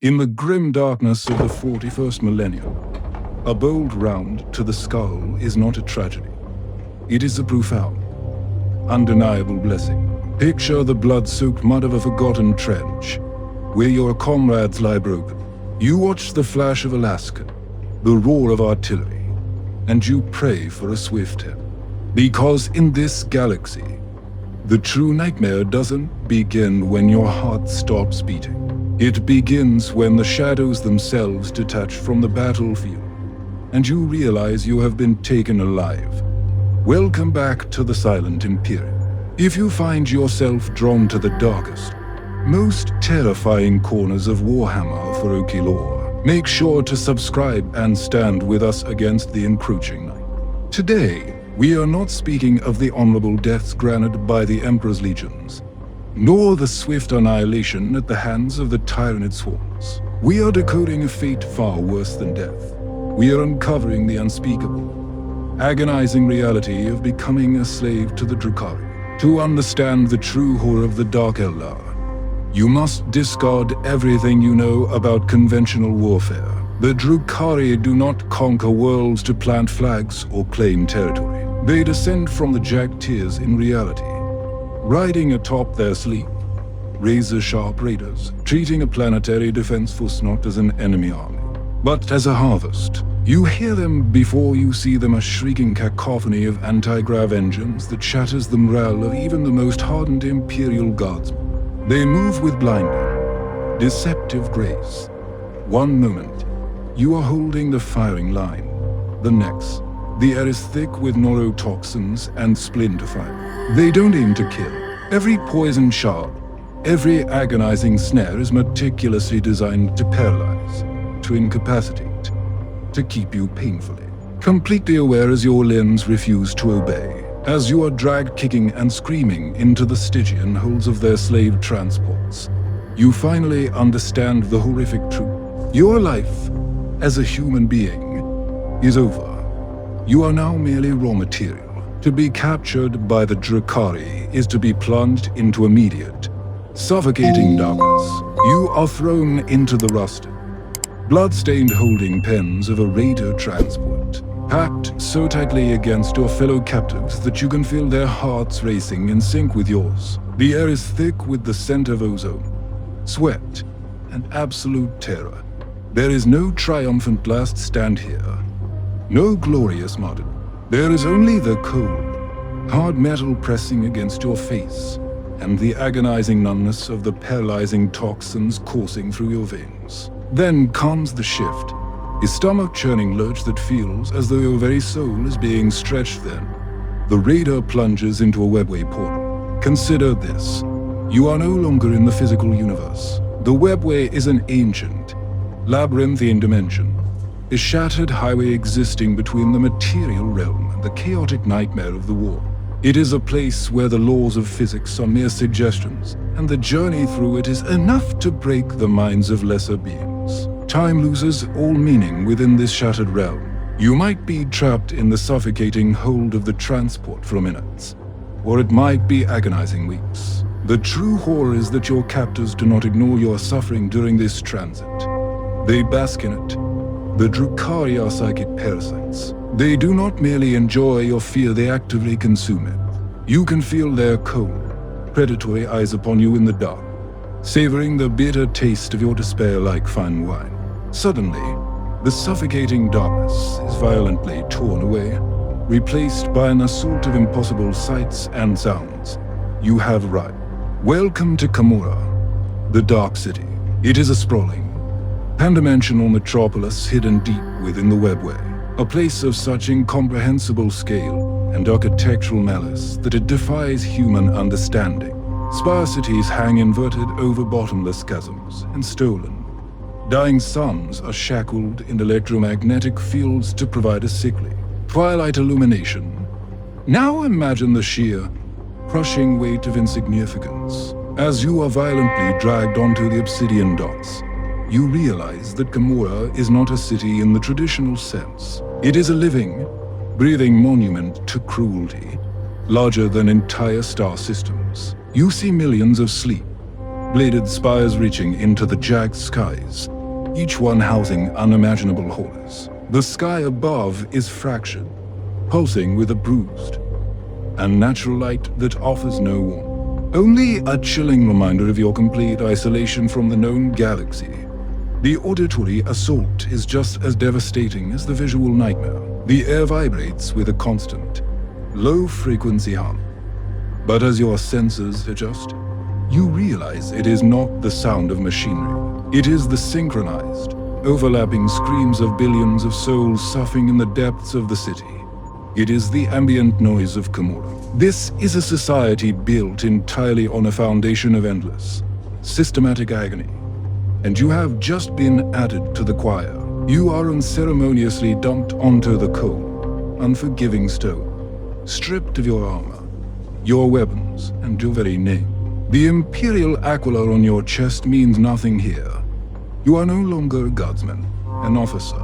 In the grim darkness of the 41st millennium, a bold round to the skull is not a tragedy. It is a profound, undeniable blessing. Picture the blood-soaked mud of a forgotten trench, where your comrades lie broken. You watch the flash of Alaska, the roar of artillery, and you pray for a swift hit. Because in this galaxy, the true nightmare doesn't begin when your heart stops beating. It begins when the shadows themselves detach from the battlefield, and you realize you have been taken alive. Welcome back to the Silent Imperium. If you find yourself drawn to the darkest, most terrifying corners of Warhammer 40K lore, make sure to subscribe and stand with us against the encroaching night. Today, we are not speaking of the honorable deaths granted by the Emperor's legions, nor the swift annihilation at the hands of the tyrannid swarms. We are decoding a fate far worse than death. We are uncovering the unspeakable, agonizing reality of becoming a slave to the Drukhari. To understand the true horror of the Dark Eldar, you must discard everything you know about conventional warfare. The Drukhari do not conquer worlds to plant flags or claim territory. They descend from the jagged tiers in reality, riding atop their sleek, razor-sharp raiders, treating a planetary defense force not as an enemy army, but as a harvest. You hear them before you see them, a shrieking cacophony of anti-grav engines that shatters the morale of even the most hardened Imperial guardsmen. They move with blinding, deceptive grace. One moment, you are holding the firing line. The next, the air is thick with neurotoxins and splinter fire. They don't aim to kill. Every poison shard, every agonizing snare is meticulously designed to paralyze, to incapacitate, to keep you painfully, completely aware as your limbs refuse to obey, as you are dragged kicking and screaming into the Stygian holds of their slave transports. You finally understand the horrific truth. Your life, as a human being, is over. You are now merely raw material. To be captured by the Drukhari is to be plunged into immediate, suffocating darkness. You are thrown into the rusted, blood-stained holding pens of a raider transport, packed so tightly against your fellow captives that you can feel their hearts racing in sync with yours. The air is thick with the scent of ozone, sweat, and absolute terror. There is no triumphant last stand here, no glorious martyrdom. There is only the cold, hard metal pressing against your face, and the agonizing numbness of the paralyzing toxins coursing through your veins. Then comes the shift, a stomach-churning lurch that feels as though your very soul is being stretched thin. The raider plunges into a webway portal. Consider this. You are no longer in the physical universe. The webway is an ancient, labyrinthine dimension, a shattered highway existing between the material realm and the chaotic nightmare of the war. It is a place where the laws of physics are mere suggestions, and the journey through it is enough to break the minds of lesser beings. Time loses all meaning within this shattered realm. You might be trapped in the suffocating hold of the transport for minutes, or it might be agonizing weeks. The true horror is that your captors do not ignore your suffering during this transit. They bask in it. The Drukhari are psychic parasites. They do not merely enjoy your fear, they actively consume it. You can feel their cold, predatory eyes upon you in the dark, savoring the bitter taste of your despair like fine wine. Suddenly, the suffocating darkness is violently torn away, replaced by an assault of impossible sights and sounds. You have arrived. Welcome to Commorragh, the Dark City. It is a sprawling, pan-dimensional metropolis hidden deep within the webway, a place of such incomprehensible scale and architectural malice that it defies human understanding. Spire cities hang inverted over bottomless chasms, and stolen, dying suns are shackled in electromagnetic fields to provide a sickly, twilight illumination. Now imagine the sheer, crushing weight of insignificance. As you are violently dragged onto the obsidian docks, you realize that Commorragh is not a city in the traditional sense. It is a living, breathing monument to cruelty, larger than entire star systems. You see millions of sleek, bladed spires reaching into the jagged skies, each one housing unimaginable horrors. The sky above is fractured, pulsing with a bruised, unnatural light that offers no warning. Only a chilling reminder of your complete isolation from the known galaxy. The auditory assault is just as devastating as the visual nightmare. The air vibrates with a constant, low-frequency hum. But as your senses adjust, you realize it is not the sound of machinery. It is the synchronized, overlapping screams of billions of souls suffering in the depths of the city. It is the ambient noise of Commorragh. This is a society built entirely on a foundation of endless, systematic agony. And you have just been added to the choir. You are unceremoniously dumped onto the cold, unforgiving stone, stripped of your armor, your weapons, and your very name. The Imperial aquila on your chest means nothing here. You are no longer a guardsman, an officer,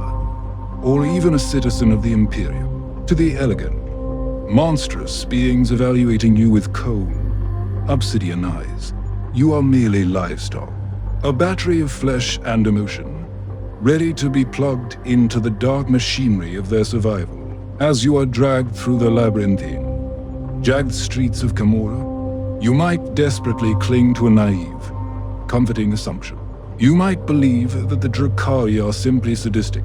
or even a citizen of the Imperium. To the elegant, monstrous beings evaluating you with cold, obsidian eyes, you are merely livestock. A battery of flesh and emotion, ready to be plugged into the dark machinery of their survival. As you are dragged through the labyrinthine, jagged streets of Commorragh, you might desperately cling to a naive, comforting assumption. You might believe that the Drukhari are simply sadistic,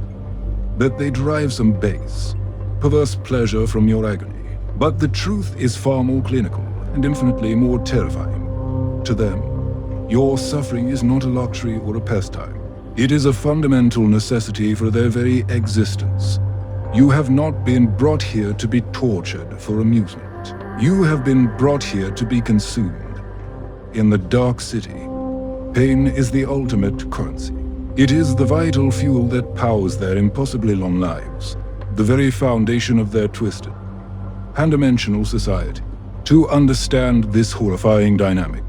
that they derive some base, perverse pleasure from your agony. But the truth is far more clinical and infinitely more terrifying. To them, your suffering is not a luxury or a pastime. It is a fundamental necessity for their very existence. You have not been brought here to be tortured for amusement. You have been brought here to be consumed. In the dark city, pain is the ultimate currency. It is the vital fuel that powers their impossibly long lives, the very foundation of their twisted, pan-dimensional society. To understand this horrifying dynamic,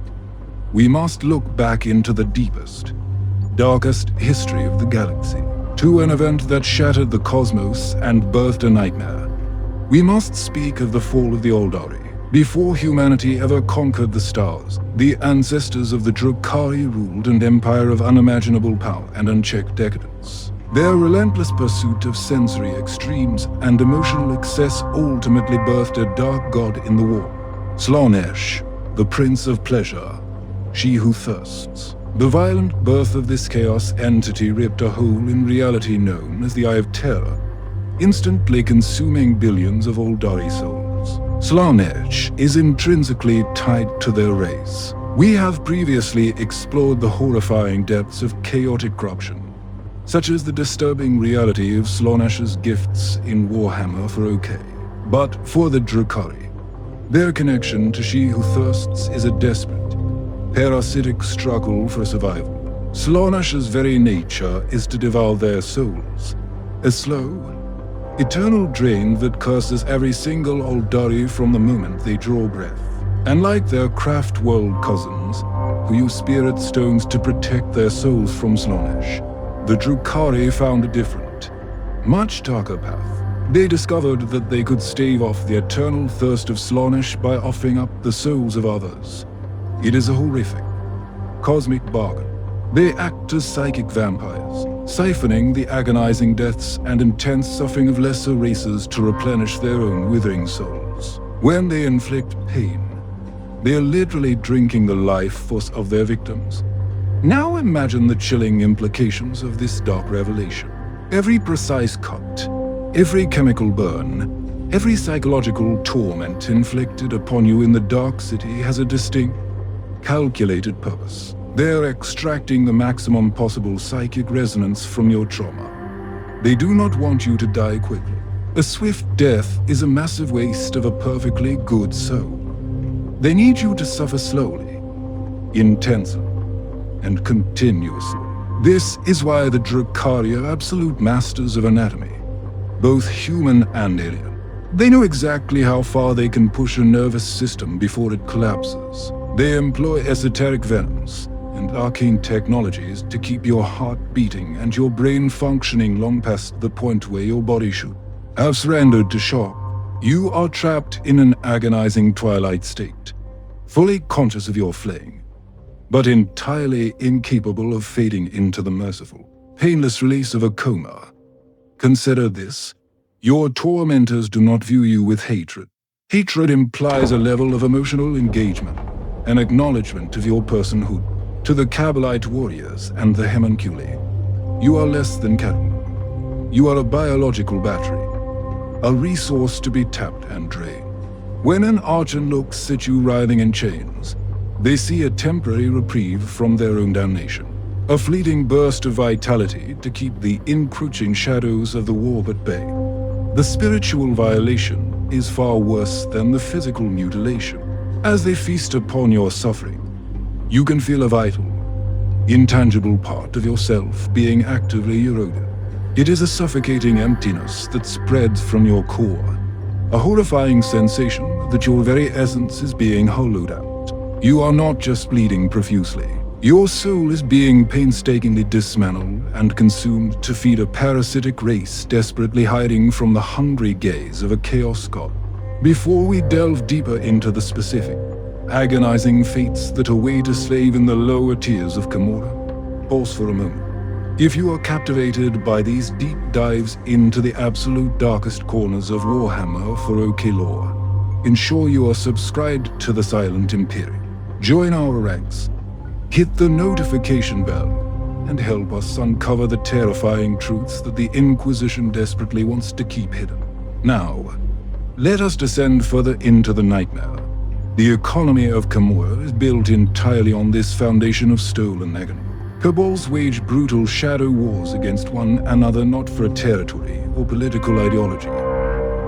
we must look back into the deepest, darkest history of the galaxy, to an event that shattered the cosmos and birthed a nightmare. We must speak of the fall of the Eldar. Before humanity ever conquered the stars, the ancestors of the Drukhari ruled an empire of unimaginable power and unchecked decadence. Their relentless pursuit of sensory extremes and emotional excess ultimately birthed a dark god in the war. Slaanesh, the prince of pleasure, she who thirsts. The violent birth of this chaos entity ripped a hole in reality known as the Eye of Terror, instantly consuming billions of Eldari souls. Slaanesh is intrinsically tied to their race. We have previously explored the horrifying depths of chaotic corruption, such as the disturbing reality of Slaanesh's gifts in Warhammer 40K. But for the Drukhari, their connection to She Who Thirsts is a desperate, parasitic struggle for survival. Slaanesh's very nature is to devour their souls, a slow, eternal drain that curses every single Eldari from the moment they draw breath. And like their craft world cousins, who use spirit stones to protect their souls from Slaanesh, the Drukhari found a different, much darker path. They discovered that they could stave off the eternal thirst of Slaanesh by offering up the souls of others. It is a horrific, cosmic bargain. They act as psychic vampires, siphoning the agonizing deaths and intense suffering of lesser races to replenish their own withering souls. When they inflict pain, they are literally drinking the life force of their victims. Now imagine the chilling implications of this dark revelation. Every precise cut, every chemical burn, every psychological torment inflicted upon you in the dark city has a distinct, calculated purpose. They're extracting the maximum possible psychic resonance from your trauma. They do not want you to die quickly. A swift death is a massive waste of a perfectly good soul. They need you to suffer slowly, intensely, and continuously. This is why the Drukhari are absolute masters of anatomy, both human and alien. They know exactly how far they can push a nervous system before it collapses. They employ esoteric venoms and arcane technologies to keep your heart beating and your brain functioning long past the point where your body should have surrendered to shock. You are trapped in an agonizing twilight state, fully conscious of your flaying, but entirely incapable of fading into the merciful, painless release of a coma. Consider this. Your tormentors do not view you with hatred. Hatred implies a level of emotional engagement, an acknowledgement of your personhood. To the Kabbalite warriors and the Haemonculi, you are less than cattle. You are a biological battery, a resource to be tapped and drained. When an archer looks at you writhing in chains, they see a temporary reprieve from their own damnation, a fleeting burst of vitality to keep the encroaching shadows of the warp at bay. The spiritual violation is far worse than the physical mutilation. As they feast upon your suffering, you can feel a vital, intangible part of yourself being actively eroded. It is a suffocating emptiness that spreads from your core, a horrifying sensation that your very essence is being hollowed out. You are not just bleeding profusely. Your soul is being painstakingly dismantled and consumed to feed a parasitic race desperately hiding from the hungry gaze of a chaos god. Before we delve deeper into the specific, agonizing fates that await a slave in the lower tiers of Commorragh, pause for a moment. If you are captivated by these deep dives into the absolute darkest corners of Warhammer 40K lore, ensure you are subscribed to the Silent Imperium. Join our ranks, hit the notification bell, and help us uncover the terrifying truths that the Inquisition desperately wants to keep hidden. Now, let us descend further into the nightmare. The economy of Commorragh is built entirely on this foundation of stolen agony. Cabals wage brutal shadow wars against one another not for a territory or political ideology,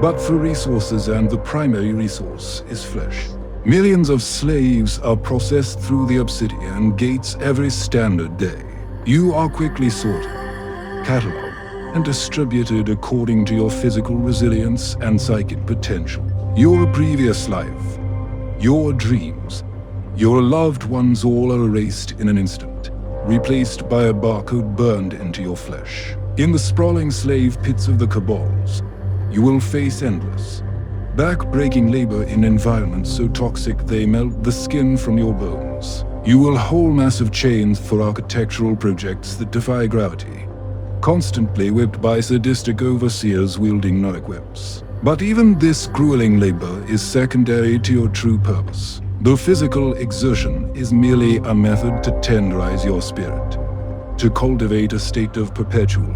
but for resources, and the primary resource is flesh. Millions of slaves are processed through the obsidian gates every standard day. You are quickly sorted, catalogued, and distributed according to your physical resilience and psychic potential. Your previous life, your dreams, your loved ones all are erased in an instant, replaced by a barcode burned into your flesh. In the sprawling slave pits of the Cabals, you will face endless, back-breaking labor in environments so toxic they melt the skin from your bones. You will haul massive chains for architectural projects that defy gravity, constantly whipped by sadistic overseers wielding Nuric whips. But even this grueling labor is secondary to your true purpose. The physical exertion is merely a method to tenderize your spirit, to cultivate a state of perpetual,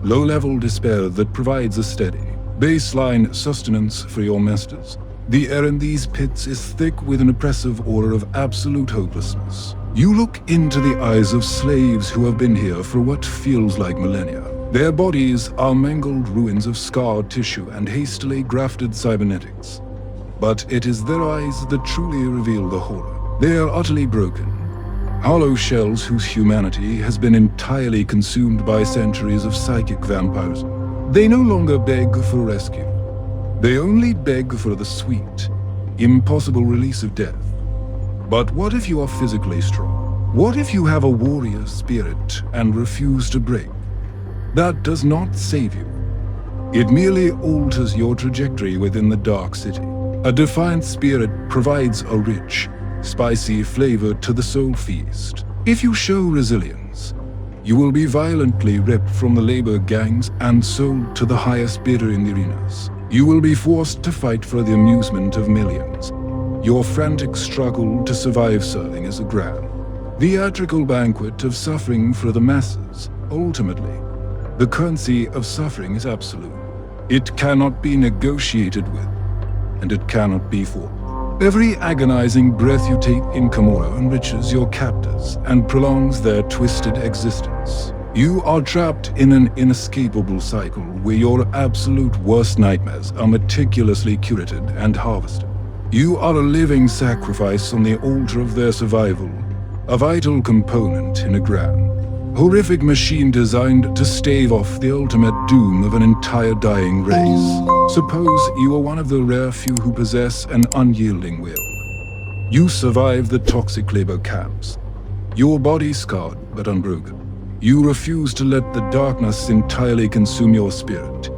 low-level despair that provides a steady, baseline sustenance for your masters. The air in these pits is thick with an oppressive aura of absolute hopelessness. You look into the eyes of slaves who have been here for what feels like millennia. Their bodies are mangled ruins of scarred tissue and hastily grafted cybernetics. But it is their eyes that truly reveal the horror. They are utterly broken, hollow shells whose humanity has been entirely consumed by centuries of psychic vampirism. They no longer beg for rescue. They only beg for the sweet, impossible release of death. But what if you are physically strong? What if you have a warrior spirit and refuse to break? That does not save you. It merely alters your trajectory within the Dark City. A defiant spirit provides a rich, spicy flavor to the soul feast. If you show resilience, you will be violently ripped from the labor gangs and sold to the highest bidder in the arenas. You will be forced to fight for the amusement of millions. Your frantic struggle to survive serving as a grand, theatrical banquet of suffering for the masses. Ultimately, the currency of suffering is absolute. It cannot be negotiated with, and it cannot be fought. Every agonizing breath you take in Commorragh enriches your captors and prolongs their twisted existence. You are trapped in an inescapable cycle where your absolute worst nightmares are meticulously curated and harvested. You are a living sacrifice on the altar of their survival, a vital component in a grand, horrific machine designed to stave off the ultimate doom of an entire dying race. Suppose you are one of the rare few who possess an unyielding will. You survive the toxic labor camps, your body scarred but unbroken. You refuse to let the darkness entirely consume your spirit.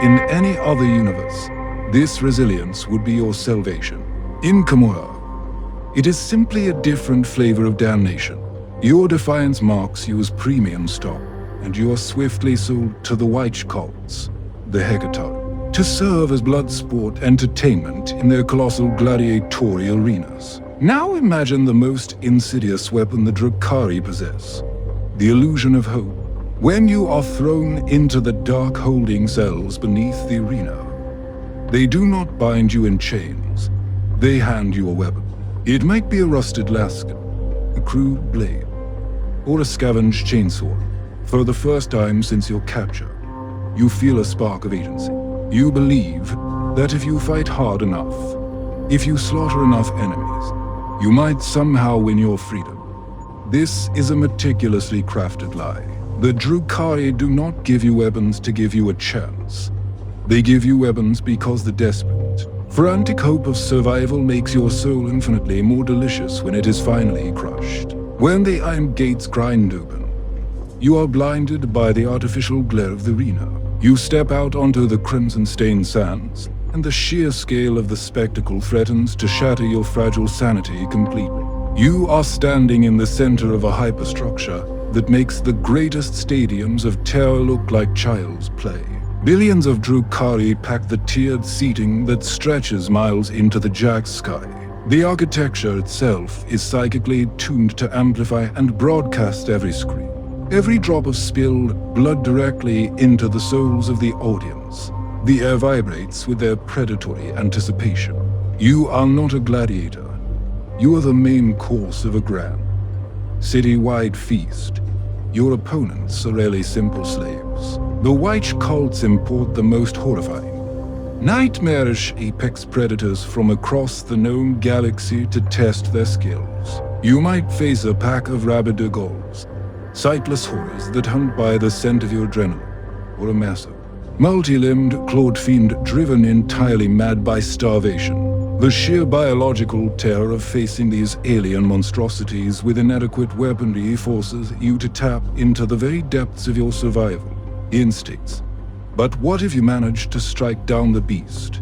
In any other universe, this resilience would be your salvation. In Commorragh, It is simply a different flavor of damnation. Your defiance marks you as premium stock, and you are swiftly sold to the Wych Cults, the Hecatari, to serve as bloodsport entertainment in their colossal gladiatorial arenas. Now imagine the most insidious weapon the Drukhari possess, the illusion of hope. When you are thrown into the dark holding cells beneath the arena, they do not bind you in chains, they hand you a weapon. It might be a rusted lasket, a crude blade, or a scavenged chainsaw. For the first time since your capture, you feel a spark of agency. You believe that if you fight hard enough, if you slaughter enough enemies, you might somehow win your freedom. This is a meticulously crafted lie. The Drukhari do not give you weapons to give you a chance. They give you weapons because the desperate, frantic hope of survival makes your soul infinitely more delicious when it is finally crushed. When the iron gates grind open, you are blinded by the artificial glare of the arena. You step out onto the crimson-stained sands, and the sheer scale of the spectacle threatens to shatter your fragile sanity completely. You are standing in the center of a hyperstructure that makes the greatest stadiums of terror look like child's play. Billions of Drukhari pack the tiered seating that stretches miles into the jagged sky. The architecture itself is psychically tuned to amplify and broadcast every scream, every drop of spilled blood directly into the souls of the audience. The air vibrates with their predatory anticipation. You are not a gladiator. You are the main course of a grand, city-wide feast. Your opponents are rarely simple slaves. The Wych Cults import the most horrifying, nightmarish apex predators from across the known galaxy to test their skills. You might face a pack of rabid ghouls, sightless horrors that hunt by the scent of your adrenaline, or a massive, multi-limbed clawed fiend driven entirely mad by starvation. The sheer biological terror of facing these alien monstrosities with inadequate weaponry forces you to tap into the very depths of your survival instincts. But what if you manage to strike down the beast?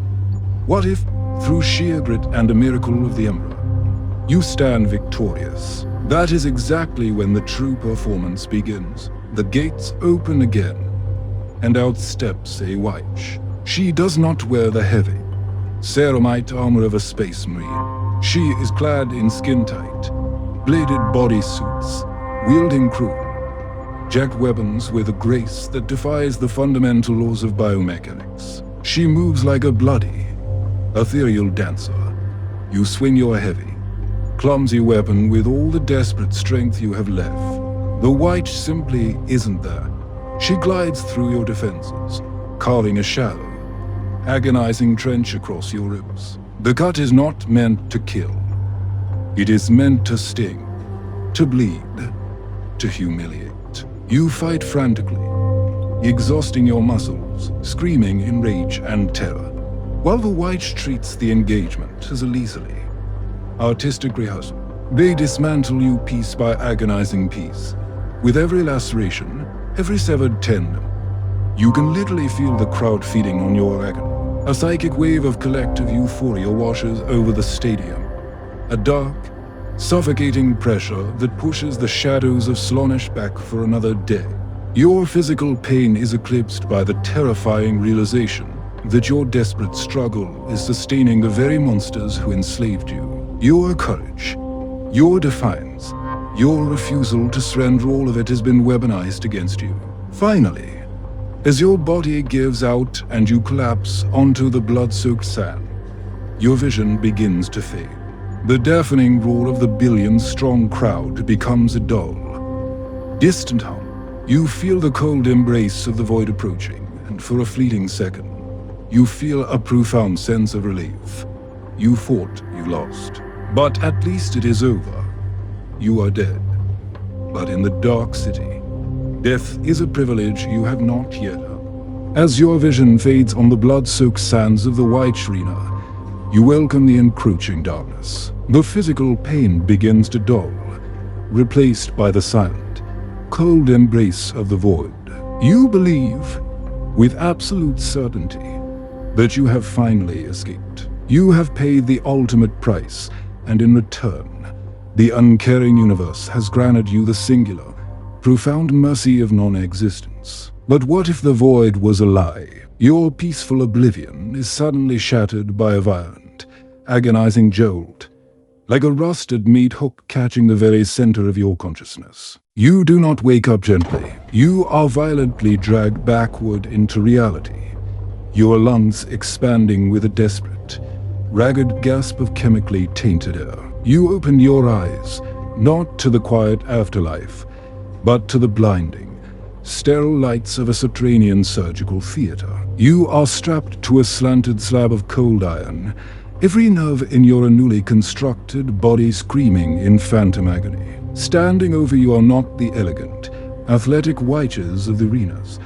What if, through sheer grit and a miracle of the Emperor, you stand victorious? That is exactly when the true performance begins. The gates open again, and out steps a Wych. She does not wear the heavy, ceramite armor of a space marine. She is clad in skin-tight, bladed bodysuits, wielding cruel, jagged weapons with a grace that defies the fundamental laws of biomechanics. She moves like a bloody, ethereal dancer. You swing your heavy, clumsy weapon with all the desperate strength you have left. The Wych simply isn't there. She glides through your defenses, carving a shallow, agonizing trench across your ribs. The cut is not meant to kill. It is meant to sting, to bleed, to humiliate. You fight frantically, exhausting your muscles, screaming in rage and terror, while the Wych treats the engagement as a leisurely, artistic rehearsal. They dismantle you piece by agonizing piece. With every laceration, every severed tendon, you can literally feel the crowd feeding on your agony. A psychic wave of collective euphoria washes over the stadium. A dark, suffocating pressure that pushes the shadows of Slaanesh back for another day. Your physical pain is eclipsed by the terrifying realization that your desperate struggle is sustaining the very monsters who enslaved you. Your courage, your defiance, your refusal to surrender, all of it has been weaponized against you. Finally, as your body gives out and you collapse onto the blood-soaked sand, your vision begins to fade. The deafening roar of the billion-strong crowd becomes a dull, distant hum. You feel the cold embrace of the void approaching, and for a fleeting second, you feel a profound sense of relief. You fought, you lost. But at least it is over. You are dead. But in the dark city, death is a privilege you have not yet earned. As your vision fades on the blood-soaked sands of the Wych Arena, you welcome the encroaching darkness. The physical pain begins to dull, replaced by the silent, cold embrace of the void. You believe, with absolute certainty, that you have finally escaped. You have paid the ultimate price, and in return, the uncaring universe has granted you the singular, profound mercy of non-existence. But what if the void was a lie? Your peaceful oblivion is suddenly shattered by a violent, agonizing jolt, like a rusted meat hook catching the very center of your consciousness. You do not wake up gently. You are violently dragged backward into reality, your lungs expanding with a desperate, ragged gasp of chemically tainted air. You open your eyes, not to the quiet afterlife, but to the blinding, sterile lights of a subterranean surgical theater. You are strapped to a slanted slab of cold iron, every nerve in your newly constructed body screaming in phantom agony. Standing over you are not the elegant, athletic wights of the arenas,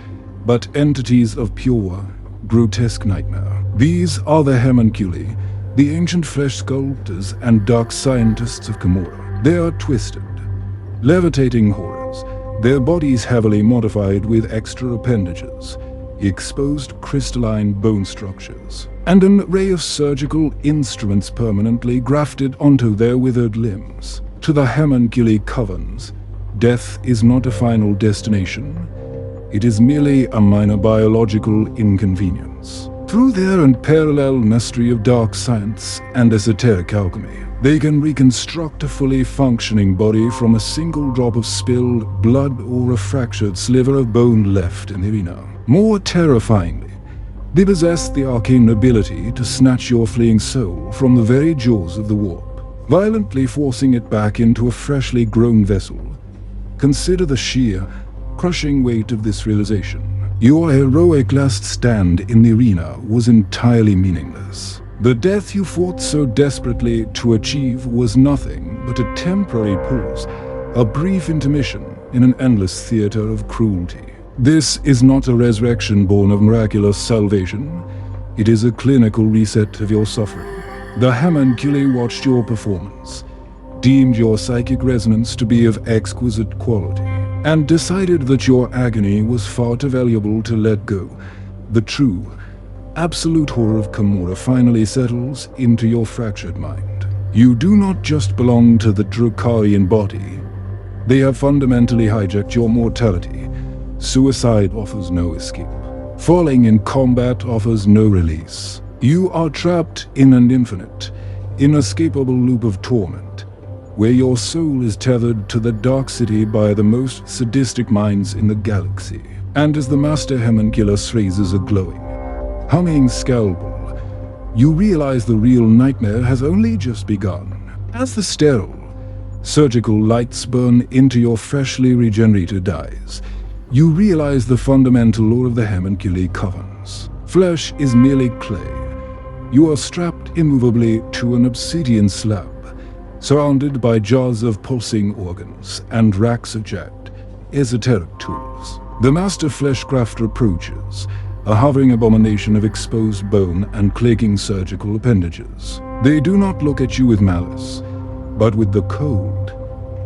but entities of pure, grotesque nightmare. These are the Haemonculi, the ancient flesh sculptors and dark scientists of Commorragh. They are twisted, levitating horrors, their bodies heavily modified with extra appendages, exposed crystalline bone structures, and an array of surgical instruments permanently grafted onto their withered limbs. To the Haemonculi covens, death is not a final destination. It is merely a minor biological inconvenience. Through their unparalleled mastery of dark science and esoteric alchemy, they can reconstruct a fully functioning body from a single drop of spilled blood or a fractured sliver of bone left in the arena. More terrifyingly, they possess the arcane ability to snatch your fleeing soul from the very jaws of the warp, violently forcing it back into a freshly grown vessel. Consider the sheer, crushing weight of this realization. Your heroic last stand in the arena was entirely meaningless. The death you fought so desperately to achieve was nothing but a temporary pause, a brief intermission in an endless theater of cruelty. This is not a resurrection born of miraculous salvation. It is a clinical reset of your suffering. The Haemonculi watched your performance, deemed your psychic resonance to be of exquisite quality, and decided that your agony was far too valuable to let go. The true, absolute horror of Commorragh finally settles into your fractured mind. You do not just belong to the Drukharian body. They have fundamentally hijacked your mortality. Suicide offers no escape. Falling in combat offers no release. You are trapped in an infinite, inescapable loop of torment, where your soul is tethered to the dark city by the most sadistic minds in the galaxy. And as the Master Haemonculus raises a glowing, humming scalpel, you realize the real nightmare has only just begun. As the sterile, surgical lights burn into your freshly regenerated eyes, you realize the fundamental lore of the Haemonculi covens. Flesh is merely clay. You are strapped immovably to an obsidian slab, surrounded by jars of pulsing organs and racks of jagged, esoteric tools. The master fleshcrafter approaches, a hovering abomination of exposed bone and clicking surgical appendages. They do not look at you with malice, but with the cold,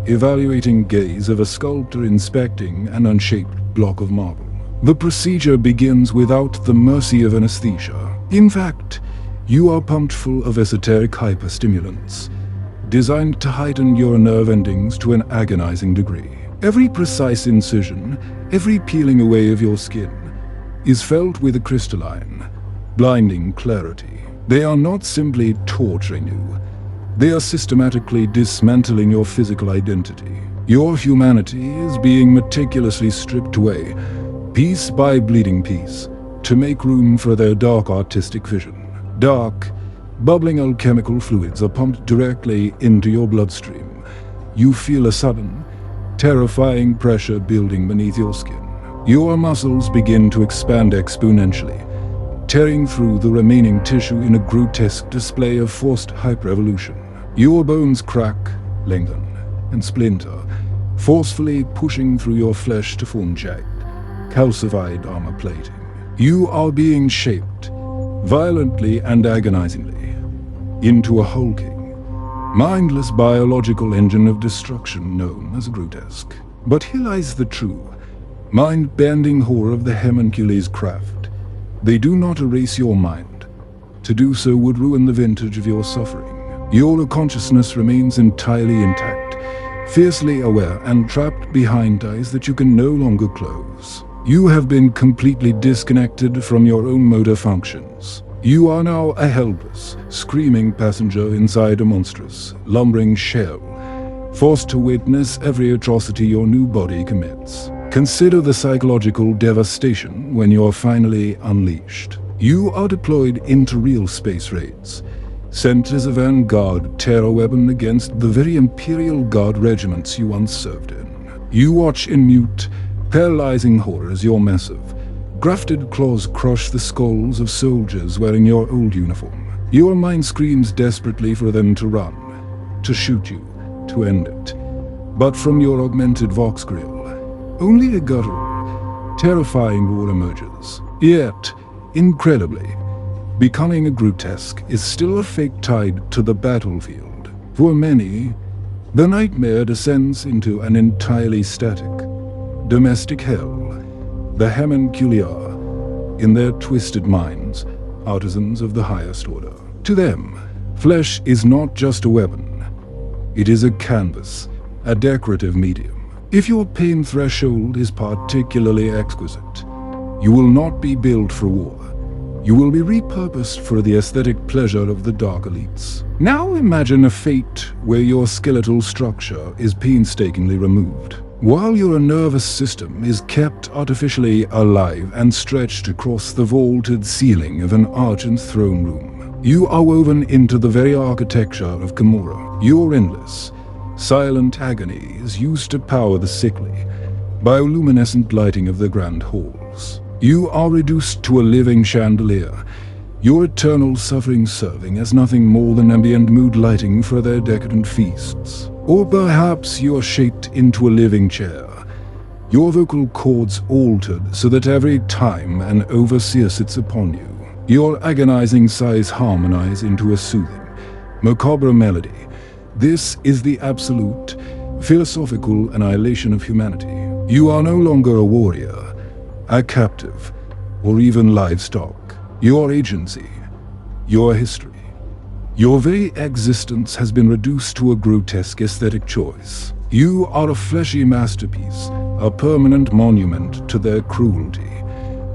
evaluating gaze of a sculptor inspecting an unshaped block of marble. The procedure begins without the mercy of anesthesia. In fact, you are pumped full of esoteric hyperstimulants, designed to heighten your nerve endings to an agonizing degree. Every precise incision, every peeling away of your skin, is felt with a crystalline, blinding clarity. They are not simply torturing you. They are systematically dismantling your physical identity. Your humanity is being meticulously stripped away, piece by bleeding piece, to make room for their dark artistic vision. Dark, bubbling alchemical fluids are pumped directly into your bloodstream. You feel a sudden, terrifying pressure building beneath your skin. Your muscles begin to expand exponentially, tearing through the remaining tissue in a grotesque display of forced hyperevolution. Your bones crack, lengthen, and splinter, forcefully pushing through your flesh to form jagged, calcified armor plating. You are being shaped, violently and agonizingly, into a hulking, mindless biological engine of destruction known as grotesque. But here lies the true, mind-bending horror of the Haemonculi's craft. They do not erase your mind. To do so would ruin the vintage of your suffering. Your consciousness remains entirely intact, fiercely aware and trapped behind eyes that you can no longer close. You have been completely disconnected from your own motor functions. You are now a helpless, screaming passenger inside a monstrous, lumbering shell, forced to witness every atrocity your new body commits. Consider the psychological devastation when you are finally unleashed. You are deployed into real space raids, sent as a vanguard terror weapon against the very Imperial Guard regiments you once served in. You watch in mute, paralyzing horror as your massive, grafted claws crush the skulls of soldiers wearing your old uniform. Your mind screams desperately for them to run, to shoot you, to end it. But from your augmented vox grill, only a guttural, terrifying roar emerges. Yet, incredibly, becoming a grotesque is still a fate tied to the battlefield. For many, the nightmare descends into an entirely static, domestic hell. The Haemonculi are, in their twisted minds, artisans of the highest order. To them, flesh is not just a weapon. It is a canvas, a decorative medium. If your pain threshold is particularly exquisite, you will not be built for war. You will be repurposed for the aesthetic pleasure of the dark elites. Now imagine a fate where your skeletal structure is painstakingly removed, while your nervous system is kept artificially alive and stretched across the vaulted ceiling of an argent throne room. You are woven into the very architecture of Commorragh. Your endless, silent agony is used to power the sickly, bioluminescent lighting of the grand halls. You are reduced to a living chandelier, your eternal suffering serving as nothing more than ambient mood lighting for their decadent feasts. Or perhaps you are shaped into a living chair, your vocal cords altered so that every time an overseer sits upon you, your agonizing sighs harmonize into a soothing, macabre melody. This is the absolute, philosophical annihilation of humanity. You are no longer a warrior, a captive, or even livestock. Your agency, your history, your very existence has been reduced to a grotesque aesthetic choice. You are a fleshy masterpiece, a permanent monument to their cruelty.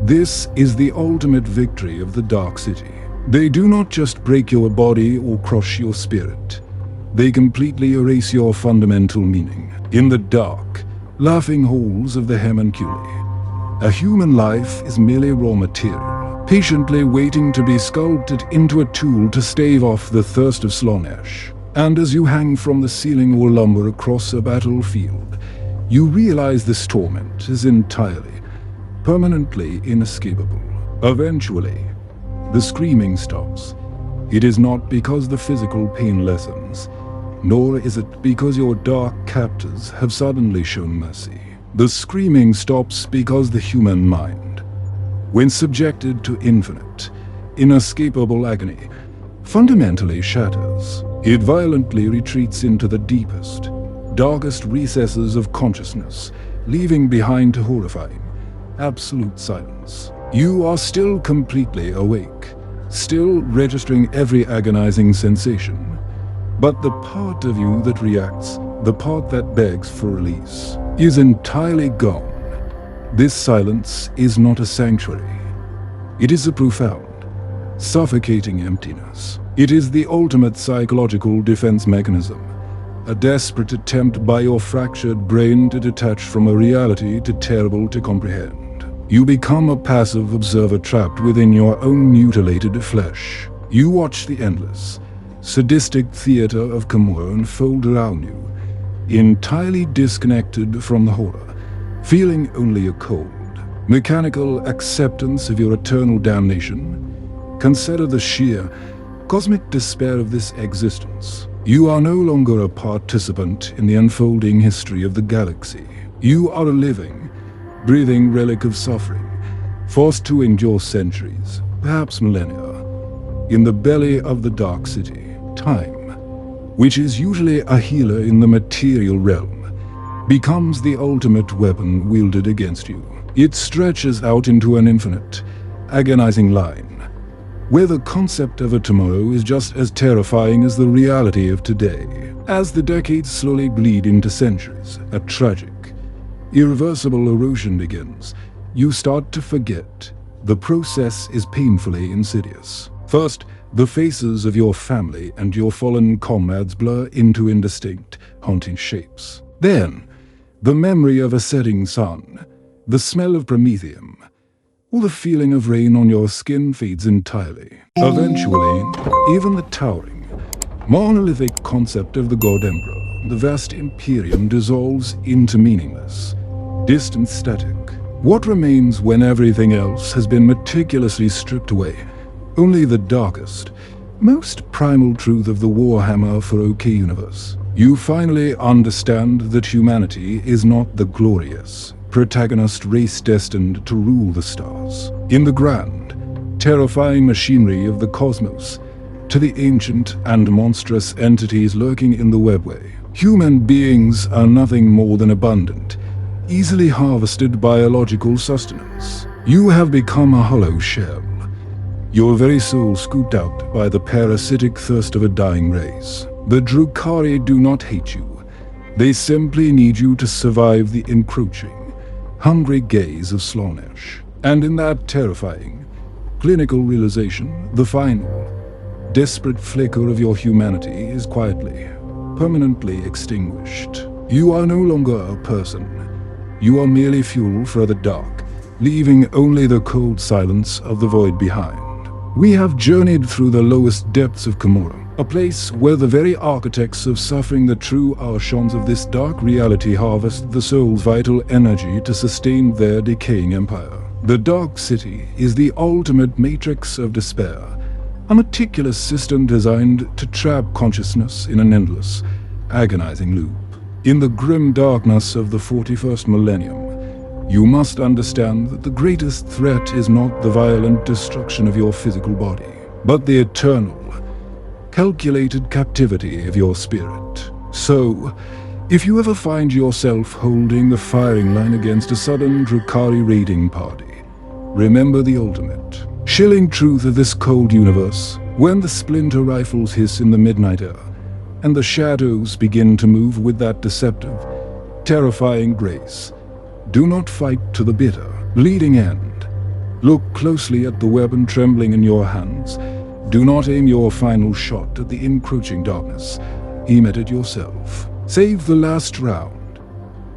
This is the ultimate victory of the Dark City. They do not just break your body or crush your spirit. They completely erase your fundamental meaning. In the dark, laughing halls of the Haemonculi, a human life is merely raw material, patiently waiting to be sculpted into a tool to stave off the thirst of Slaanesh. And as you hang from the ceiling or lumber across a battlefield, you realize this torment is entirely, permanently inescapable. Eventually, the screaming stops. It is not because the physical pain lessens, nor is it because your dark captors have suddenly shown mercy. The screaming stops because the human mind, when subjected to infinite, inescapable agony, fundamentally shatters. It violently retreats into the deepest, darkest recesses of consciousness, leaving behind horrifying, absolute silence. You are still completely awake, still registering every agonizing sensation, but the part of you that reacts, the part that begs for release, is entirely gone. This silence is not a sanctuary. It is a profound, suffocating emptiness. It is the ultimate psychological defense mechanism, a desperate attempt by your fractured brain to detach from a reality too terrible to comprehend. You become a passive observer trapped within your own mutilated flesh. You watch the endless, sadistic theater of Commorragh unfold around you, entirely disconnected from the horror, feeling only a cold, mechanical acceptance of your eternal damnation. Consider the sheer, cosmic despair of this existence. You are no longer a participant in the unfolding history of the galaxy. You are a living, breathing relic of suffering, forced to endure centuries, perhaps millennia, in the belly of the Dark City. Time, which is usually a healer in the material realm, becomes the ultimate weapon wielded against you. It stretches out into an infinite, agonizing line, where the concept of a tomorrow is just as terrifying as the reality of today. As the decades slowly bleed into centuries, a tragic, irreversible erosion begins. You start to forget. The process is painfully insidious. First, the faces of your family and your fallen comrades blur into indistinct, haunting shapes. Then, the memory of a setting sun, the smell of promethium, or the feeling of rain on your skin fades entirely. Eventually, even the towering, monolithic concept of the God Emperor, the vast Imperium, dissolves into meaningless, distant static. What remains when everything else has been meticulously stripped away? Only the darkest, most primal truth of the Warhammer 40K universe. You finally understand that humanity is not the glorious protagonist race destined to rule the stars. In the grand, terrifying machinery of the cosmos, to the ancient and monstrous entities lurking in the webway, human beings are nothing more than abundant, easily harvested biological sustenance. You have become a hollow shell, your very soul scooped out by the parasitic thirst of a dying race. The Drukhari do not hate you. They simply need you to survive the encroaching, hungry gaze of Slaanesh. And in that terrifying, clinical realization, the final, desperate flicker of your humanity is quietly, permanently extinguished. You are no longer a person. You are merely fuel for the dark, leaving only the cold silence of the void behind. We have journeyed through the lowest depths of Commorragh, a place where the very architects of suffering, the true archons of this dark reality, harvest the soul's vital energy to sustain their decaying empire. The Dark City is the ultimate matrix of despair, a meticulous system designed to trap consciousness in an endless, agonizing loop. In the grim darkness of the 41st millennium, you must understand that the greatest threat is not the violent destruction of your physical body, but the eternal, calculated captivity of your spirit. So, if you ever find yourself holding the firing line against a sudden Drukhari raiding party, remember the ultimate, chilling truth of this cold universe. When the splinter rifles hiss in the midnight air, and the shadows begin to move with that deceptive, terrifying grace, do not fight to the bitter, bleeding end. Look closely at the weapon trembling in your hands. Do not aim your final shot at the encroaching darkness. Aim at it yourself. Save the last round,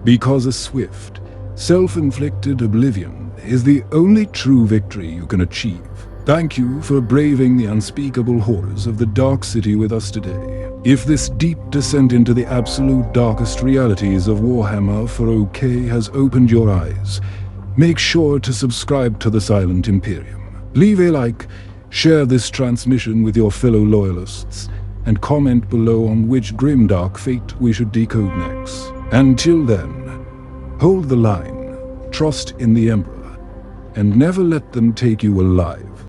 because a swift, self-inflicted oblivion is the only true victory you can achieve. Thank you for braving the unspeakable horrors of the Dark City with us today. If this deep descent into the absolute darkest realities of Warhammer 40K has opened your eyes, make sure to subscribe to the Silent Imperium. Leave a like, share this transmission with your fellow loyalists, and comment below on which Grimdark fate we should decode next. Until then, hold the line, trust in the Emperor, and never let them take you alive.